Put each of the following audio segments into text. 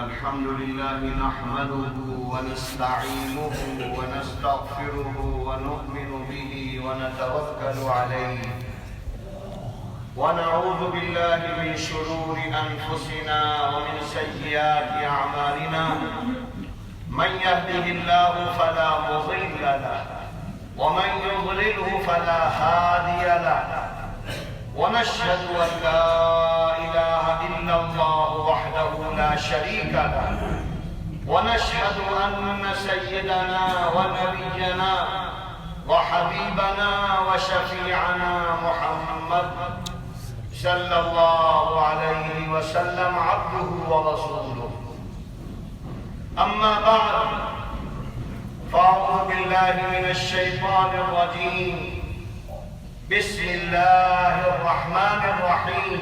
الحمد لله نحمده ونستعينه ونستغفره ونؤمن به ونتوكل عليه ونعوذ بالله من شرور أنفسنا ومن سيئات أعمالنا من يهده الله فلا مضل له ومن يضلله فلا هادي له ونشهد أن لا إله إلا الله وحده لا شريك له ونشهد أن سيدنا ونبينا وحبيبنا وشفيعنا محمد صلى الله عليه وسلم عبده ورسوله أما بعد فأعوذ بالله من الشيطان الرجيم بسم الله الرحمن الرحيم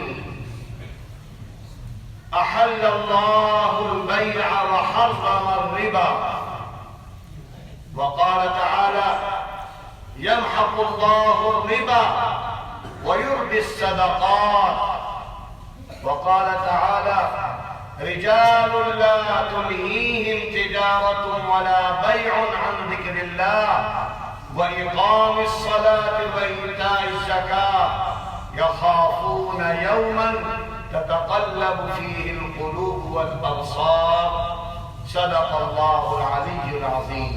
أحل الله البيع وحرم الربا وقال تعالى يمحق الله الربا ويربي الصدقات وقال تعالى رجال لا تلهيهم تجارة ولا بيع عن ذكر الله وإقام الصلاة وإيتاء الزكاة يخافون يوما تتقلب فيه القلوب والأبصار صدق الله العلي العظيم.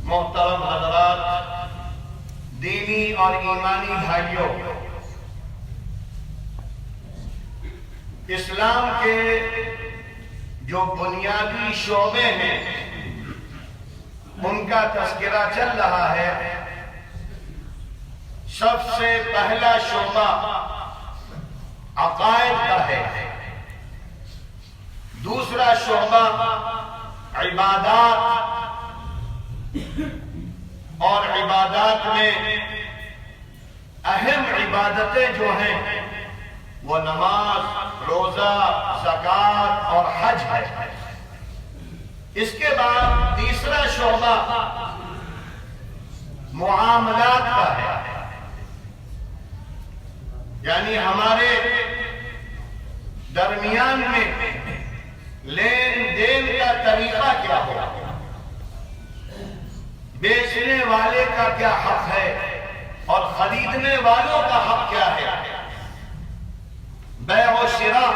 محترم حضرات، دینی اور ایمانی بھائیوں، اسلام کے جو بنیادی شعبے ہیں ان کا تذکرہ چل رہا ہے. سب سے پہلا شعبہ عقائد کا ہے، دوسرا شعبہ عبادات، اور عبادات میں اہم عبادتیں جو ہیں وہ نماز، روزہ، زکوٰۃ اور حج ہے. اس کے بعد تیسرا شعبہ معاملات کا ہے، یعنی ہمارے درمیان میں لین دین کا طریقہ کیا ہو، بیچنے والے کا کیا حق ہے اور خریدنے والوں کا حق کیا ہے. بیع و شراء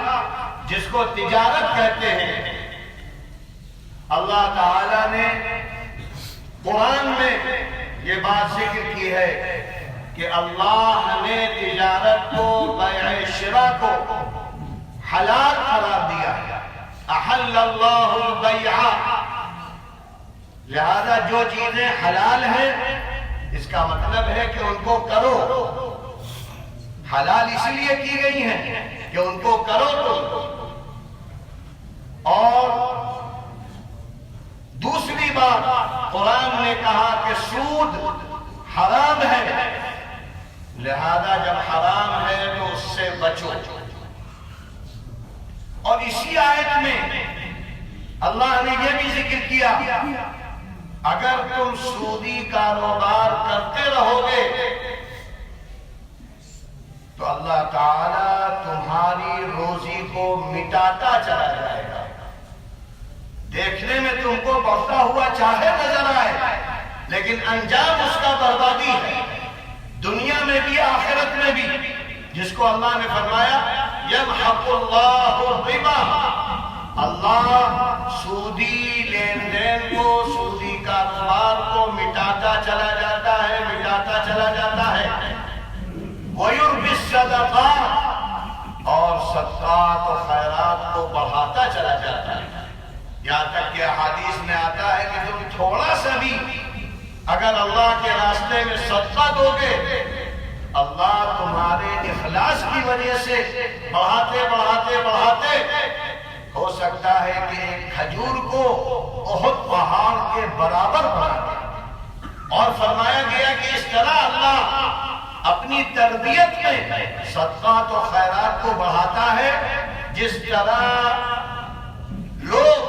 جس کو تجارت کہتے ہیں، اللہ تعالیٰ نے قرآن میں یہ بات ذکر کی ہے کہ اللہ نے تجارت کو، بیع شراء کو حلال قرار دیا. احل اللہ البیع، لہذا جو چیزیں حلال ہیں اس کا مطلب ہے کہ ان کو کرو. حلال اس لیے کی گئی ہیں کہ ان کو کرو تو. اور دوسری بات قرآن نے کہا کہ سود حرام ہے، لہذا جب حرام ہے تو اس سے بچو. اور اسی آیت میں اللہ نے یہ بھی ذکر کیا اگر تم سودی کاروبار کرتے رہو گے تو اللہ تعالیٰ تمہاری روزی کو مٹاتا چلا جائے گا. دیکھنے میں تم کو بڑھتا ہوا چاہے نظر آئے لیکن انجام اس کا بربادی ہے، دنیا میں بھی آخرت میں بھی. جس کو اللہ نے فرمایا یمحق اللہ الربا، اللہ سودی لین دین کو، سودی کاروبار کو مٹاتا چلا جاتا ہے، مٹاتا چلا جاتا ہے. وَيُرْبِي الصَّدَقَاتِ، اور صدقات و خیرات کو بڑھاتا چلا جاتا ہے. یہاں تک کہ احادیث میں آتا ہے کہ تم تھوڑا سا بھی اگر اللہ کے راستے میں صدقہ دو گے، اللہ تمہارے اخلاص کی وجہ سے بڑھاتے بڑھاتے بڑھاتے ہو سکتا ہے کہ ایک کھجور کو احد پہاڑ کے برابر بنا دے. اور فرمایا گیا کہ اس طرح اللہ اپنی تربیت میں صدقات و خیرات کو بڑھاتا ہے جس طرح لوگ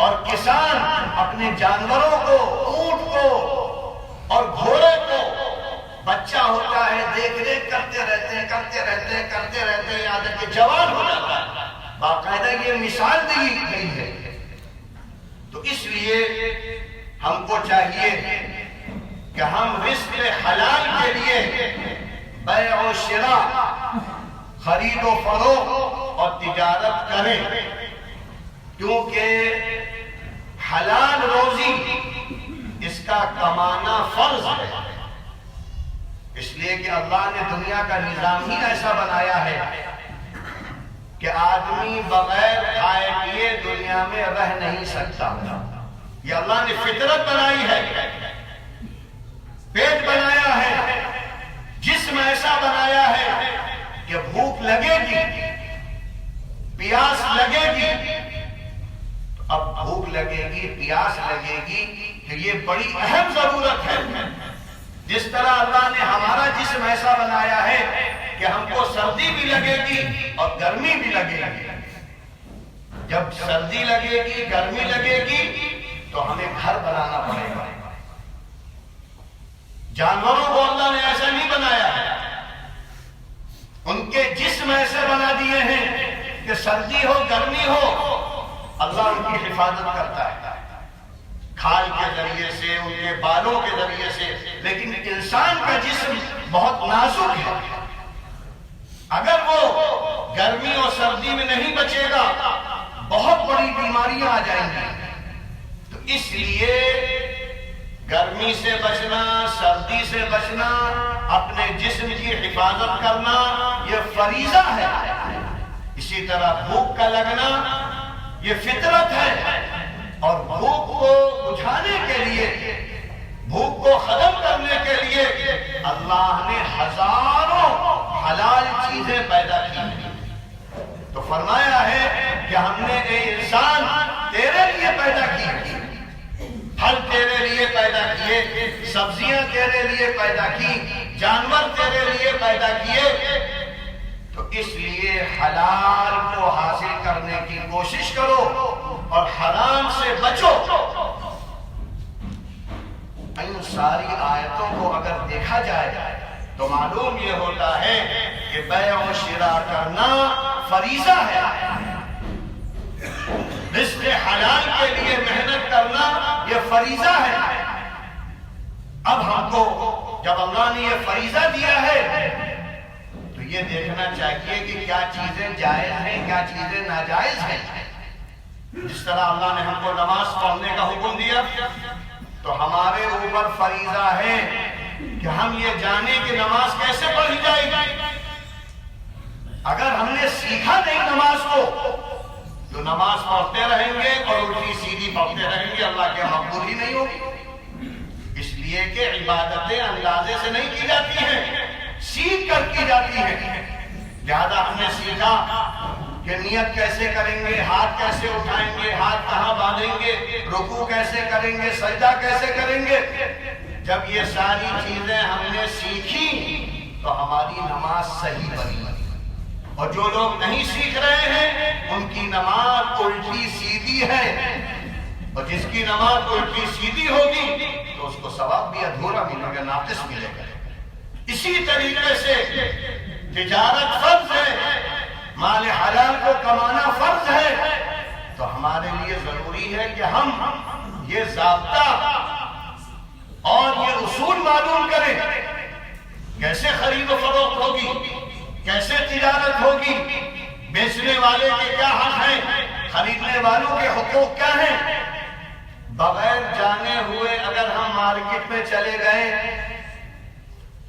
اور کسان اپنے جانوروں کو، اونٹ کو اور گھوڑے کو بچہ ہوتا ہے دیکھ ریکھ کرتے رہتے ہیں یہاں تک کہ جوان ہو باقاعدہ یہ مثال دی گئی ہے۔ تو اس لیے ہم کو چاہیے کہ ہم رزق حلال کے لیے بیع و شراء، خرید و فروخت اور تجارت کریں، کیونکہ حلال روزی اس کا کمانا فرض ہے، اس لیے کہ اللہ نے دنیا کا نظام ہی ایسا بنایا ہے کہ آدمی بغیر کھائے پیے دنیا میں رہ نہیں سکتا۔ یہ اللہ نے فطرت بنائی ہے، پیٹ بنایا ہے، جسم ایسا بنایا ہے کہ بھوک لگے گی، پیاس لگے گی۔ اب بھوک لگے گی، پیاس لگے گی، کہ یہ بڑی اہم ضرورت ہے۔ جس طرح اللہ نے ہمارا جسم ایسا بنایا ہے کہ ہم کو سردی بھی لگے گی اور گرمی بھی لگے گی۔ جب سردی لگے گی، گرمی لگے گی، تو ہمیں گھر بنانا پڑے گا۔ جانوروں کو اللہ نے ایسا نہیں بنایا ہے، ان کے جسم ایسے بنا دیے ہیں کہ سردی ہو گرمی ہو اللہ ان کی حفاظت کرتا ہے، کھال کے ذریعے سے، ان کے بالوں کے ذریعے سے۔ لیکن انسان کا جسم بہت نازک ہے، اگر وہ گرمی اور سردی میں نہیں بچے گا بہت بڑی بیماریاں آ جائیں گی۔ تو اس لیے گرمی سے بچنا، سردی سے بچنا، اپنے جسم کی حفاظت کرنا یہ فریضہ ہے۔ اسی طرح بھوک کا لگنا یہ فطرت ہے، اور بھوک کو بجھانے کے لیے، بھوک کو ختم کرنے کے لیے اللہ نے ہزاروں حلال چیزیں پیدا کی ہیں۔ تو فرمایا ہے کہ ہم نے اے انسان تیرے لیے پیدا کی، پھل تیرے لیے پیدا کیے، سبزیاں تیرے لیے پیدا کی، جانور تیرے لیے پیدا کیے۔ تو اس لیے حلال کو حاصل کرنے کی کوشش کرو اور حرام سے بچو۔ ان ساری آیتوں کو اگر دیکھا جائے تو معلوم یہ ہوتا ہے کہ بیع و شراء کرنا فریضہ ہے، رزق حلال کے لیے محنت کرنا یہ فریضہ ہے۔ اب ہم کو جب اللہ نے یہ فریضہ دیا ہے تو یہ دیکھنا چاہیے کہ کیا چیزیں جائز ہیں، کیا چیزیں ناجائز ہیں۔ جس طرح اللہ نے ہم کو نماز پڑھنے کا حکم دیا تو ہمارے اوپر فریضہ ہے کہ ہم یہ جانیں کہ نماز کیسے پڑھی جائے گی۔ اگر ہم نے سیکھا نہیں نماز کو تو نماز پڑھتے رہیں گے اور الٹی سیدھی پڑھتے رہیں گے، اللہ کے مقبول ہی نہیں ہوگی۔ اس لیے کہ عبادتیں اندازے سے نہیں کی جاتی ہیں، سیکھ کر کی جاتی ہیں۔ لہذا ہم نے سیکھا کہ نیت کیسے کریں گے، ہاتھ کیسے اٹھائیں گے، ہاتھ کہاں باندھیں گے، رکوع کیسے کریں گے، سجدہ کیسے کریں گے۔ جب یہ ساری چیزیں ہم نے سیکھی تو ہماری نماز صحیح بنی، اور جو لوگ نہیں سیکھ رہے ہیں ان کی نماز الٹی سیدھی ہے، اور جس کی نماز الٹی سیدھی ہوگی تو اس کو ثواب بھی ادھورا ملے گا، ناقص ملے گا۔ اسی طریقے سے تجارت فرض ہے، مال حلال کو کمانا فرض ہے، تو ہمارے لیے ضروری ہے کہ ہم یہ ضابطہ اور یہ اصول معلوم کریں، کیسے خرید و فروخت ہوگی، کیسے تجارت ہوگی، بیچنے والے کے کیا حق ہیں، خریدنے والوں کے حقوق کیا ہیں۔ بغیر جانے ہوئے اگر ہم مارکیٹ میں چلے گئے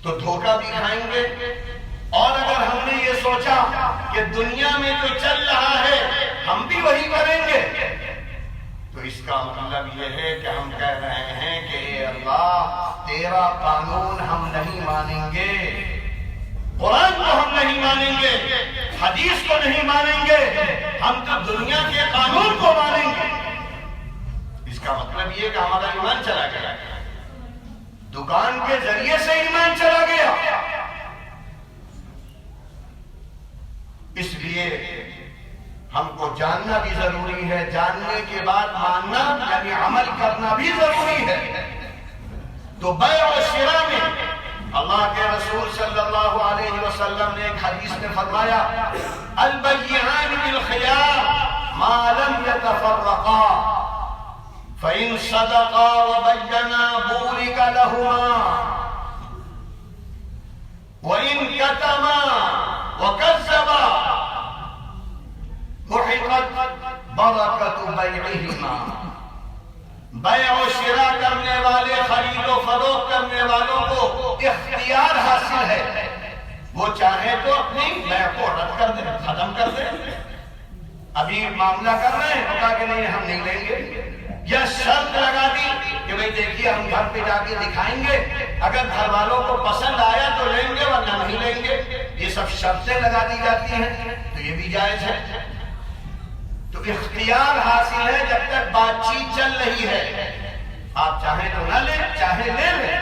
تو دھوکہ بھی کھائیں گے، اور اگر ہم نے یہ سوچا کہ دنیا میں جو چل رہا ہے ہم بھی وہی کریں گے تو اس کا مطلب یہ ہے کہ ہم کہہ رہے ہیں کہ اے اللہ تیرا قانون ہم نہیں مانیں گے، قرآن کو ہم نہیں مانیں گے، حدیث کو نہیں مانیں گے، ہم تو دنیا کے قانون کو مانیں گے۔ اس کا مطلب یہ کہ ہمارا ایمان چلا گیا، دکان کے ذریعے سے ایمان چلا گیا۔ اس لیے ہم کو جاننا بھی ضروری ہے، جاننے کے بعد ماننا یعنی عمل کرنا بھی ضروری ہے۔ تو بیع و شراء میں اللہ کے رسول صلی اللہ علیہ وسلم نے ایک حدیث میں فرمایا البیعان بالخیار، ما لم يتفرقا فإن صدقا وبينا بورك لهما وإن كتما وكذبا محقت برکت بیعہما۔ بیع و شراء کرنے والے، خرید و فروخت کرنے والوں کو اختیار حاصل ہے، وہ چاہے تو اپنی بیع کو رد کر دیں، ختم کر دیں۔ ابھی معاملہ کر رہے ہیں، کہا کہ نہیں ہم نہیں لیں گے، یا شرط لگا دی کہ بھئی دیکھیے ہم گھر پہ جا کے دکھائیں گے، اگر گھر والوں کو پسند آیا تو لیں گے ورنہ نہیں لیں گے، یہ سب شرطیں لگا دی جاتی ہیں تو یہ بھی جائز ہے۔ تو اختیار حاصل ہے جب تک بات چیت چل رہی ہے، آپ چاہیں تو نہ لیں، چاہے لے لیں۔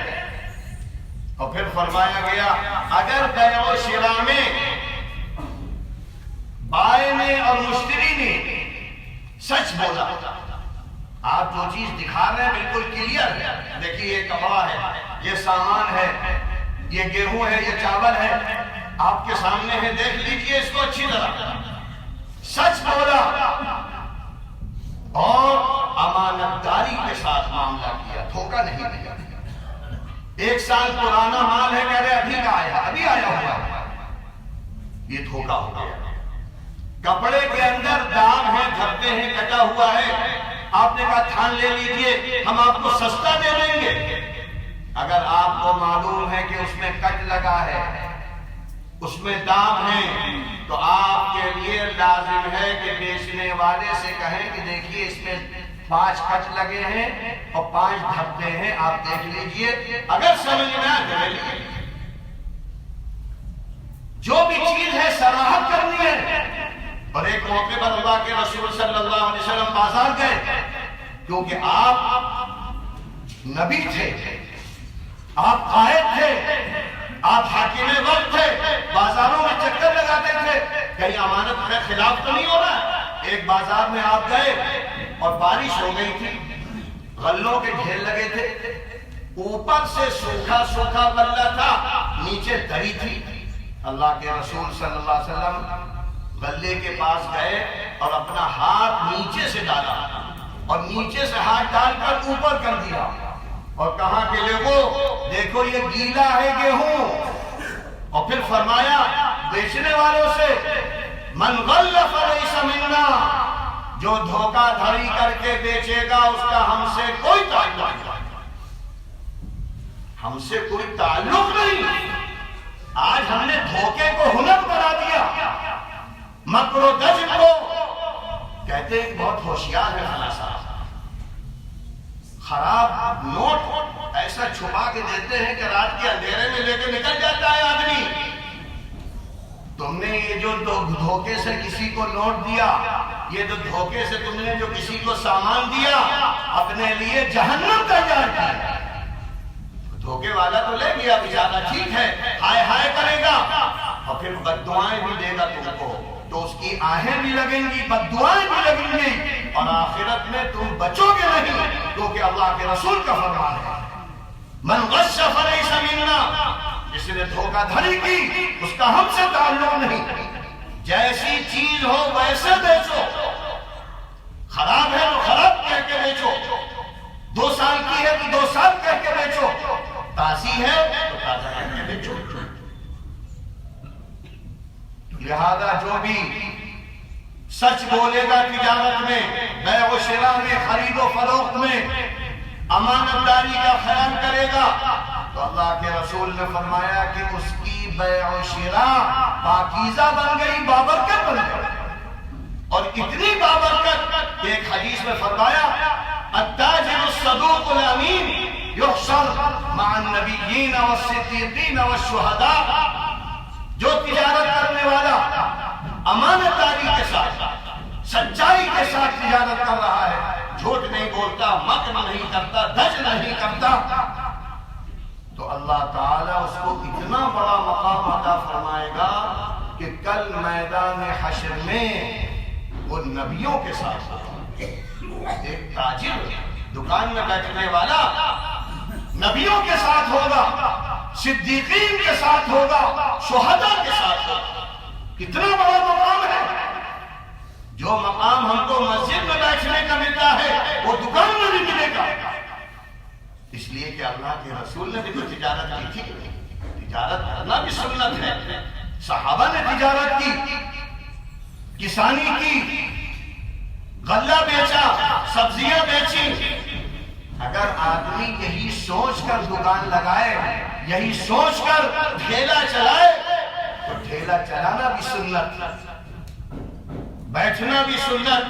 اور پھر فرمایا گیا اگر بیع و شراء میں بائع نے اور مشتری نے سچ بولا، آپ جو چیز دکھا رہے ہیں بالکل کلیئر ہے، دیکھیے یہ کپڑا ہے، یہ سامان ہے، یہ گیہوں ہے، یہ چاول ہے، آپ کے سامنے ہے، دیکھ لیجئے اس کو اچھی طرح، سچ بولا اور امانتداری کے ساتھ معاملہ کیا، دھوکہ نہیں دیا۔ 1 سال پرانا مال ہے، کہہ رہے ابھی کا آیا، ابھی آیا ہوا ہے، یہ دھوکہ ہو گیا۔ کپڑے کے اندر داغ ہیں، دھبے ہیں، کٹا ہوا ہے، آپ نے کہا تھان لے لیجئے ہم آپ کو سستا دے دیں گے، اگر آپ کو معلوم ہے کہ اس میں کٹ لگا ہے، اس میں داغ ہیں، تو آپ کے لیے لازم ہے کہ بیچنے والے سے کہیں کہ دیکھیے اس میں 5 کٹ لگے ہیں اور 5 دھبے ہیں، آپ دیکھ لیجئے، اگر سمجھ میں آئے تو لے لیجئے۔ جو بھی چیز ہے صراحت کرنی ہے۔ اور ایک موقع پر اللہ کے رسول صلی اللہ علیہ وسلم بازار گئے، کیونکہ آپ نبی تھے، آپ قائد تھے، آپ حاکم وقت تھے، بازاروں میں چکر لگاتے تھے، کہیں امانت کے خلاف تو نہیں ہو رہا۔ ایک بازار میں آپ گئے اور بارش ہو گئی تھی، غلوں کے ڈھیر لگے تھے، اوپر سے سوکھا سوکھا غلہ تھا، نیچے دری تھی۔ اللہ کے رسول صلی اللہ علیہ وسلم غلے کے پاس گئے اور اپنا ہاتھ نیچے سے ڈالا اور نیچے سے ہاتھ ڈال کر اوپر کر دیا اور کہا کہ لوگوں دیکھو یہ گیلا ہے گیہوں، اور پھر فرمایا بیچنے والوں سے من غل فلیس منا، جو دھوکہ دھڑی کر کے بیچے گا اس کا ہم سے کوئی تعلق نہیں، ہم سے کوئی تعلق نہیں۔ آج ہم نے دھوکے کو ہنر بنا دیا، مکر و دجل کو کہتے ہیں بہت ہوشیار ہے فلاں صاحب، خراب نوٹ ایسا چھپا کے دیتے ہیں کہ رات کے اندھیرے میں لے کے نکل جاتا ہے آدمی۔ تم نے یہ جو دھوکے سے کسی کو نوٹ دیا، یہ جو دھوکے سے تم نے جو کسی کو سامان دیا، اپنے لیے جہنم تیار کیا۔ دھوکے والا تو لے گیا بیچارہ، ٹھیک ہے، ہائے ہائے کرے گا اور پھر بد دعائیں بھی دے گا تم کو، تو اس کی آہیں بھی لگیں گی، بد دعائیں بھی لگیں گی، اور آخرت میں تم بچو گے نہیں، کیونکہ اللہ کے رسول کا فرمان ہے من غش فلیس منا، جس نے دھوکہ دھڑی کی اس کا ہم سے تعلق نہیں۔ جیسی چیز ہو ویسے بیچو، خراب ہے تو خراب کہہ کے بیچو، 2 سال کی ہے تو 2 سال کہہ کے بیچو، تازی ہے تو تازہ کہہ کے بیچو۔ لہذا جو بھی سچ بولے گا تجارت میں، بیع و شراء میں، خرید و فروخت میں، امانت داری کا خیال کرے گا، تو اللہ کے رسول نے فرمایا کہ اس کی بیع و شراء پاکیزہ بن گئی، بابرکت بن گئی، اور اتنی بابرکت کہ ایک حدیث میں فرمایا التاجر الصدوق الامین یحشر مع النبیین والصدیقین والشہداء، جو تجارت کرنے والا امانت داری کے ساتھ، سچائی کے ساتھ تجارت کر رہا ہے، جھوٹ نہیں بولتا، مکر نہیں کرتا، دج نہیں کرتا، تو اللہ تعالیٰ اس کو اتنا بڑا مقام عطا فرمائے گا کہ کل میدان حشر میں وہ نبیوں کے ساتھ ہوگا۔ ایک تاجر دکان میں بیٹھنے والا نبیوں کے ساتھ ہوگا، صدیقین کے ساتھ ہوگا، شہداء کے ساتھ ہوگا۔ کتنا بڑا مقام ہے، جو مقام ہم کو نے بھی تو تجارت کی تھی، تجارت کرنا بھی سنت ہے. صحابہ نے تجارت کی، کسانی کی، غلہ بیچا، سبزیاں بیچی. اگر آدمی یہی سوچ کر دکان لگائے، یہی سوچ کر ٹھیلا چلائے تو ٹھیلا چلانا بھی سنت، بیٹھنا بھی سنت،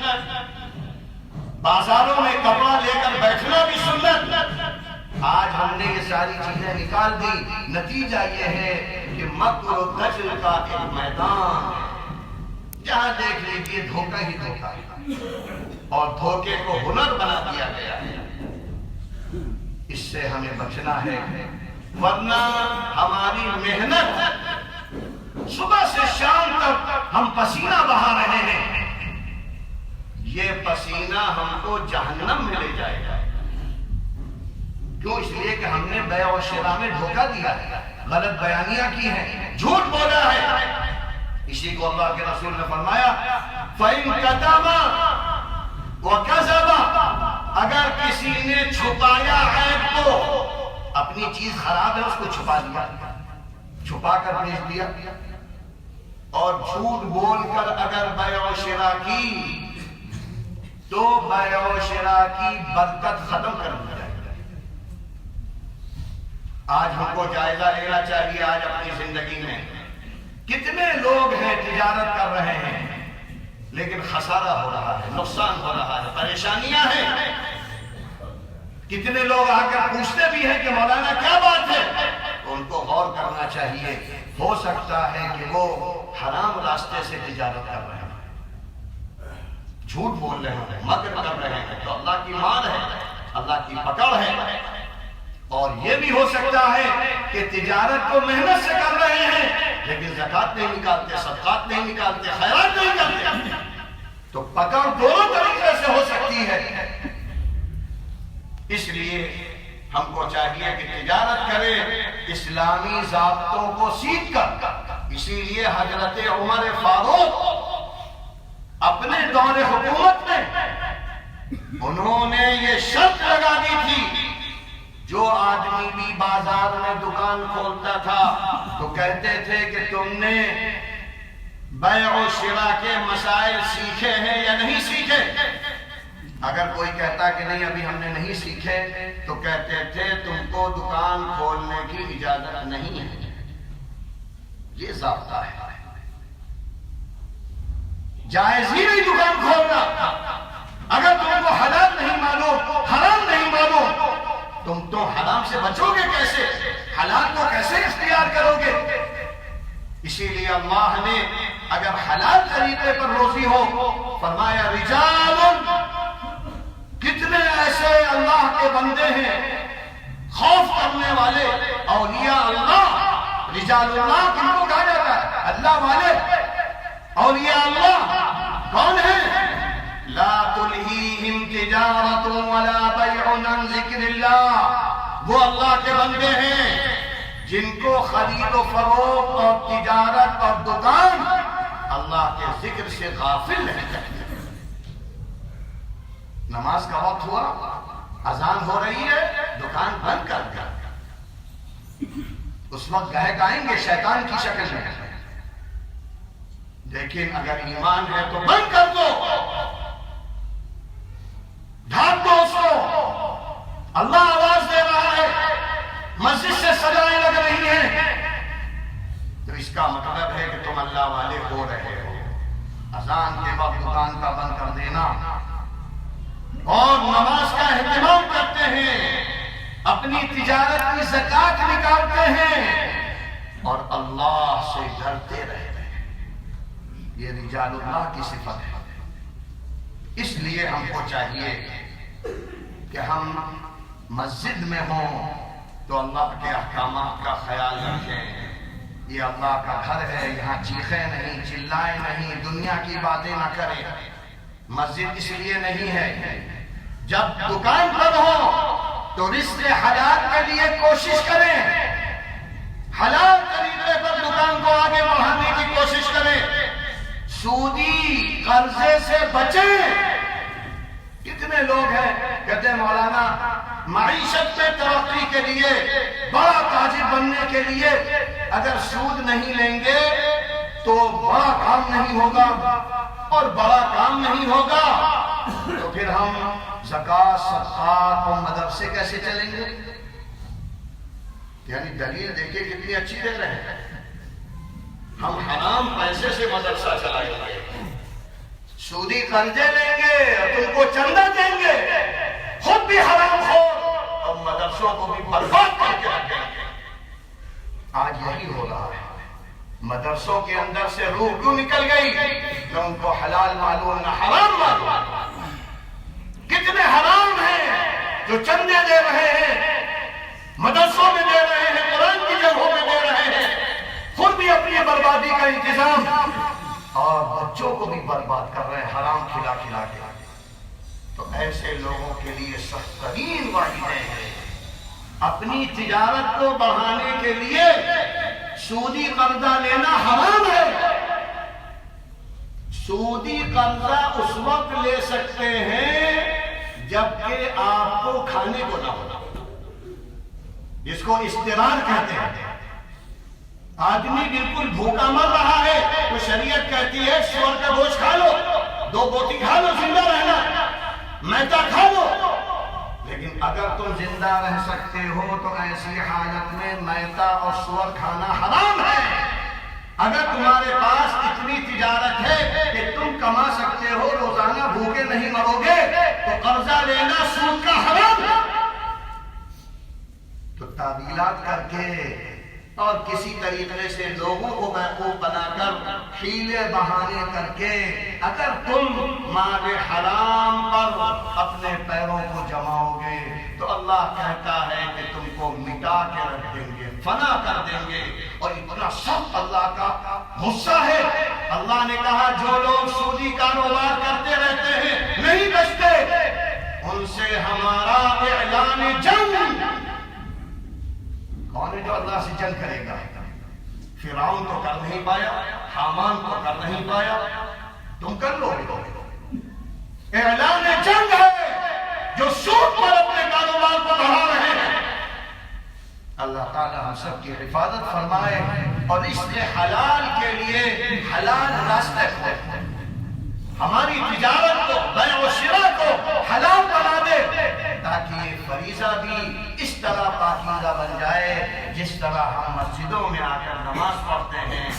بازاروں میں کپڑا لے کر بیٹھنا بھی سنت. آج ہم نے یہ ساری چیزیں نکال دی. نتیجہ یہ ہے کہ مکر و دجل کا ایک میدان ہے، جہاں دیکھ لیجیے دھوکہ ہی دھوکہ ہے، اور دھوکے کو ہنر بنا دیا گیا ہے. اس سے ہمیں بچنا ہے، ورنہ ہماری محنت صبح سے شام تک ہم پسینہ بہا رہے ہیں، یہ پسینہ ہم کو جہنم میں لے جائے گا. کیوں؟ اس لیے کہ ہم نے بیع و شراء میں دھوکہ دیا ہے، غلط بیانیاں کی ہیں، جھوٹ بولا ہے. اسی کو اللہ کے رسول نے فرمایا فَإِن كَتَمَ وَكَذَبَ، اگر کسی نے چھپایا عیب کو، اپنی چیز خراب ہے اس کو چھپا دیا، چھپا کر بیچ دیا، اور جھوٹ بول کر اگر بیع و شراء کی تو بیع و شراء کی برکت ختم کر دی جائے. آج ہم کو جائزہ لینا چاہیے. آج اپنی زندگی میں کتنے لوگ ہیں تجارت کر رہے ہیں لیکن خسارہ ہو رہا ہے، نقصان ہو رہا ہے، پریشانیاں ہیں. کتنے لوگ آ کر پوچھتے بھی ہیں کہ مولانا کیا بات ہے، تو ان کو غور کرنا چاہیے. ہو سکتا ہے کہ وہ حرام راستے سے تجارت کر رہے ہیں، جھوٹ بول رہے ہیں، مکر کر رہے ہیں، تو اللہ کی مار ہے، اللہ کی پکڑ ہے. اور یہ بھی ہو سکتا ہے کہ تجارت کو محنت سے کر رہے ہیں لیکن زکوٰۃ نہیں نکالتے، صدقات نہیں نکالتے، خیرات نہیں کرتے، تو پکڑ دونوں طریقے سے ہو سکتی ہے. اس لیے ہم کو چاہیے کہ تجارت کرے اسلامی ضابطوں کو سیکھ کر. اسی لیے حضرت عمر فاروق اپنے دور حکومت میں انہوں نے یہ شرط لگا دی تھی، جو آدمی بھی بازار میں دکان کھولتا تھا تو کہتے تھے کہ تم نے بیع و شراء کے مسائل سیکھے ہیں یا نہیں سیکھے. اگر کوئی کہتا کہ نہیں ابھی ہم نے نہیں سیکھے تو کہتے تھے تم کو دکان کھولنے کی اجازت نہیں ہے. یہ ضابطہ ہے، جائز ہی نہیں دکان کھولنا. اگر تم کو حلال نہیں معلوم، حرام نہیں معلوم، تم تو حرام سے بچو گے کیسے، حلال کو کیسے اختیار کرو گے. اسی لیے اللہ نے اگر حلال طریقے پر روزی ہو فرمایا رجال، کتنے ایسے اللہ کے بندے ہیں خوف کرنے والے اولیاء اللہ. رجال اللہ کن کو کہا جاتا ہے؟ اللہ والے، اولیاء اللہ کون ہیں؟ لا تلہیہم تجارت ولا بیع عن ذکر اللہ، وہ اللہ کے بندے ہیں جن کو خرید و فروخت اور تجارت اور دکان اللہ کے ذکر سے غافل نہیں کرتے. نماز کا وقت ہوا، اذان ہو رہی ہے، دکان بند کر دیا. اس وقت گاہک آئیں گے شیطان کی شکل میں، لیکن اگر ایمان ہے تو بند کر دو، ڈھانپ دو اس کو. اللہ آواز دے رہا ہے، مسجد سے سجائیں لگ رہی ہیں، تو اس کا مطلب ہے کہ تم اللہ والے ہو رہے ہو. اذان کے وقت دکان کا بند کر دینا اور نماز کا اہتمام کرتے ہیں، اپنی تجارت کی زکات نکالتے ہیں اور اللہ سے ڈرتے رہتے ہیں. یہ رجال اللہ کی صفت ہے. اس لیے ہم کو چاہیے کہ ہم مسجد میں ہوں تو اللہ کے احکامات کا خیال رکھیں. یہ اللہ کا گھر ہے، یہاں چیخیں نہیں، چلائیں نہیں، دنیا کی باتیں نہ کریں. مسجد اس لیے نہیں ہے. جب دکان پر ہو تو رزق حلال کے لیے کوشش کریں، حلال طریقے پر دکان کو آگے بڑھانے کی کوشش کریں، سودی قرضے سے بچیں. کتنے کتنے لوگ ہیں کہتے ہیں مولانا معیشت میں ترقی کے لیے، بڑا تاجر بننے کے لیے اگر سود نہیں لیں گے تو بڑا کام نہیں ہوگا، اور بڑا کام نہیں ہوگا تو پھر ہم زکوٰۃ صدقات اور مدرسے کیسے چلیں گے؟ یعنی دلیل دیکھیے کتنی اچھی دے رہے ہیں، ہم حرام پیسے سے مدرسہ چلائیں گے، سودی قرضے لیں گے اور تم کو چندہ دیں گے، خود بھی حرام خور اور مدرسوں کو بھی برباد کر کے رکھیں گے۔ آج یہی ہو رہا ہے، مدرسوں کے اندر سے روح کیوں نکل گئی کہ ان کو حلال معلوم نہ حرام معلوم۔ کتنے حرام ہیں جو چندے دے رہے ہیں، مدرسوں میں دے رہے ہیں، قرآن کی جگہوں میں دے رہے ہیں، خود بھی اپنی بربادی کا انتظام اور بچوں کو بھی برباد کر رہے ہیں حرام کھلا کھلا کے۔ تو ایسے لوگوں کے لیے سخت ترین وعیدیں ہیں۔ اپنی تجارت کو بڑھانے کے لیے سودی قرضہ لینا حرام ہے۔ سودی قرضہ اس وقت لے سکتے ہیں جبکہ آپ کو کھانے کو نہ ہو، جس کو استرار کہتے ہیں۔ آدمی بالکل بھوکا مر رہا ہے تو شریعت کہتی ہے سور کا گوشت کھا لو، 2 بوٹی کھا لو، زندہ رہنا، میدا کھا لو۔ لیکن اگر تم زندہ رہ سکتے ہو تو ایسی حالت میں میدا اور سور کھانا حرام ہے۔ اگر تمہارے پاس اتنی تجارت ہے کہ تم کما سکتے ہو، روزانہ بھوکے نہیں مرو گے، تو قرضہ لینا سود کا حرام ہے۔ تو تعویلات کر کے اور کسی طریقے سے لوگوں کو بیوقوف بنا کر، حیلے بہانے کر کے اگر تم مال حرام پر اپنے پیروں کو جماؤ گے تو اللہ کہتا ہے کہ تم کو مٹا کے رکھ دیں گے، فنا کر دیں گے۔ اور اتنا سخت اللہ کا غصہ ہے، اللہ نے کہا جو لوگ سودی کاروبار کرتے رہتے ہیں نہیں بچتے، ان سے ہمارا اعلان جنگ۔ کون ہے جو اللہ سے جنگ کرے گا؟ فرعون تو کر نہیں پایا، حامان تو کر نہیں پایا، تم کر لو گے۔ اعلان جنگ ہے جو سود پر اپنے کاروبار کو بڑھا رہے ہیں۔ اللہ تعالی ہم سب کی حفاظت فرمائے اور اس نے حلال کے لیے حلال راستے کھولے، ہماری تجارت کو، بیع و شراء کو حلال بنا دے، تاکہ یہ فریضہ بھی اس طرح پاکیزہ بن جائے جس طرح ہم مسجدوں میں آ کر نماز پڑھتے ہیں،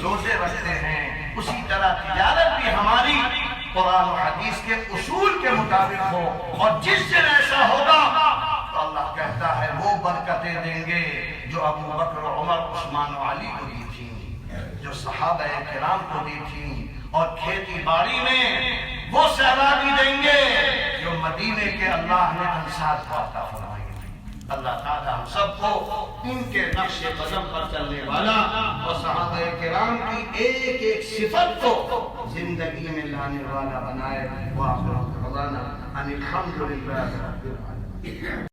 روزے رکھتے ہیں، اسی طرح تجارت بھی ہماری قرآن و حدیث کے اصول کے مطابق ہو۔ اور جس دن ایسا ہوگا تو اللہ کہتا ہے وہ برکتیں دیں گے جو ابو بکر، عمر، عثمان و علی کو دی تھیں، جو صحابہ کرام کو دی تھیں، اور کھیتی باڑی میں وہ سیلابی دیں گے جو مدینے کے اللہ نے انصار کو عطا فرمائی تھی۔ اللہ تعالی ہم سب کو ان کے نقش قدم پر چلنے والا اور صحابہ کرام کی ایک ایک صفت کو زندگی میں لانے والا بنائے۔ وآخر دعوانا ان الحمد للہ رب العالمین۔